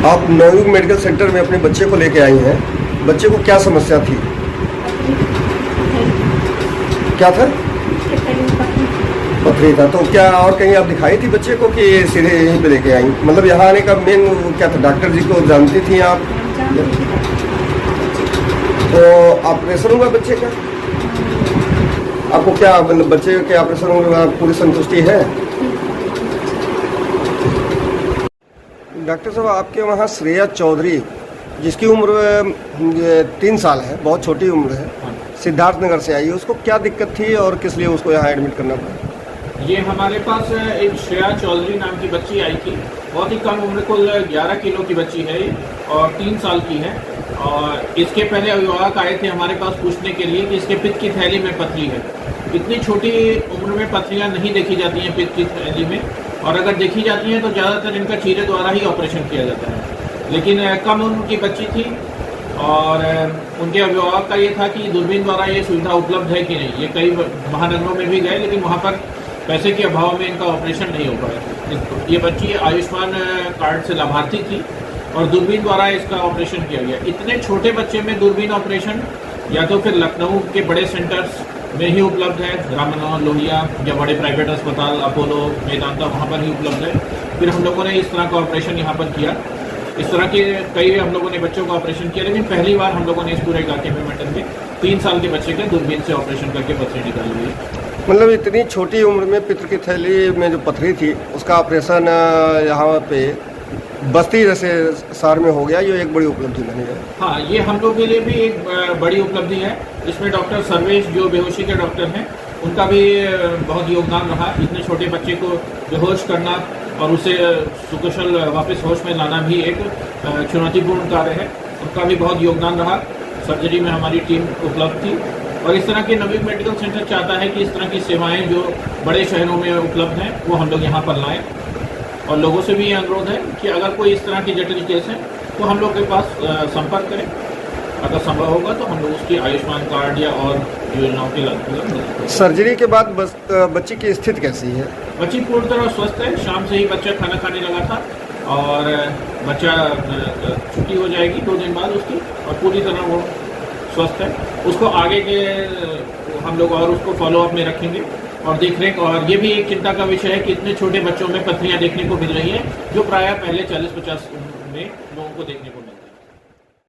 आप Navyug medical centre में अपने बच्चे को लेके आई हैं। बच्चे को क्या समस्या थी? क्या था? पथरी था। तो क्या और कहीं आप दिखाई थी बच्चे को कि सीधे यहीं पे लेके आई? मतलब यहाँ आने का मेन क्या था? डॉक्टर जी को जानती थी आप? तो ऑपरेशन हुआ बच्चे का? आपको क्या मतलब बच्चे के ऑपरेशन हुआ पूरी संतुष्टि है? डॉक्टर साहब, आपके वहाँ श्रेया चौधरी, जिसकी उम्र 3 साल है, बहुत छोटी उम्र है, सिद्धार्थ नगर से आई है, उसको क्या दिक्कत थी और किस लिए उसको यहाँ एडमिट करना पड़ा? ये हमारे पास एक श्रेया चौधरी नाम की बच्ची आई थी। बहुत ही कम उम्र, कुल 11 किलो की बच्ची है और 3 साल की है। और इसके पहले अभिभावक आए थे हमारे पास पूछने के लिए कि इसके पित्त की थैली में पथरी है। इतनी छोटी उम्र में पथरियाँ नहीं देखी जाती हैं पित्त की थैली में, और अगर देखी जाती हैं तो ज़्यादातर इनका चीरे द्वारा ही ऑपरेशन किया जाता है। लेकिन कम उम्र की बच्ची थी और उनके अभिभावक का ये था कि दूरबीन द्वारा ये सुविधा उपलब्ध है कि नहीं। ये कई महानगरों में भी गए लेकिन वहाँ पर पैसे के अभाव में इनका ऑपरेशन नहीं हो पाया। ये बच्ची आयुष्मान कार्ड से लाभार्थी थी और दूरबीन द्वारा इसका ऑपरेशन किया गया। इतने छोटे बच्चे में दूरबीन ऑपरेशन या तो फिर लखनऊ के बड़े सेंटर्स में ही उपलब्ध है, राम मनोहर लोहिया या बड़े प्राइवेट अस्पताल अपोलो मेदांता, वहाँ पर ही उपलब्ध है। फिर हम लोगों ने इस तरह का ऑपरेशन यहाँ पर किया। इस तरह के कई हम लोगों ने बच्चों का ऑपरेशन किया, लेकिन पहली बार हम लोगों ने इस पूरे इलाके में मेंटन में 3 साल के बच्चे का दूरबीन से ऑपरेशन करके पथरी निकाली हुई है। मतलब इतनी छोटी उम्र में पित्त की थैली में जो पथरी थी उसका ऑपरेशन यहाँ पे बस्ती जैसे शहर में हो गया, ये एक बड़ी उपलब्धि बनी है। हाँ, ये हम लोग के लिए भी एक बड़ी उपलब्धि है। इसमें डॉक्टर सर्वेश जो बेहोशी के डॉक्टर हैं, उनका भी बहुत योगदान रहा। इतने छोटे बच्चे को बेहोश करना और उसे सुकुशल वापस होश में लाना भी एक चुनौतीपूर्ण कार्य है। उनका भी बहुत योगदान रहा। सर्जरी में हमारी टीम उपलब्ध थी और इस तरह के नवयुग मेडिकल सेंटर चाहता है कि इस तरह की सेवाएं जो बड़े शहरों में उपलब्ध हैं वो हम लोग यहाँ पर लाएं। और लोगों से भी ये अनुरोध है कि अगर कोई इस तरह की जटिल केस है तो हम लोग के पास संपर्क करें। अगर संभव होगा तो हम लोग उसकी आयुष्मान कार्ड या और योजनाओं के लाभ। सर्जरी के बाद बच्ची की स्थिति कैसी है? बच्ची पूर्ण तरह स्वस्थ है। शाम से ही बच्चा खाना खाने लगा था और बच्चा छुट्टी हो जाएगी 2 दिन बाद उसकी, और पूरी तरह वो स्वस्थ है। उसको आगे के हम लोग और उसको फॉलोअप में रखेंगे और देख रेख। और ये भी एक चिंता का विषय है कि इतने छोटे बच्चों में पथरियाँ देखने को मिल रही हैं जो प्रायः पहले 40-50 में लोगों को देखने को मिलती है।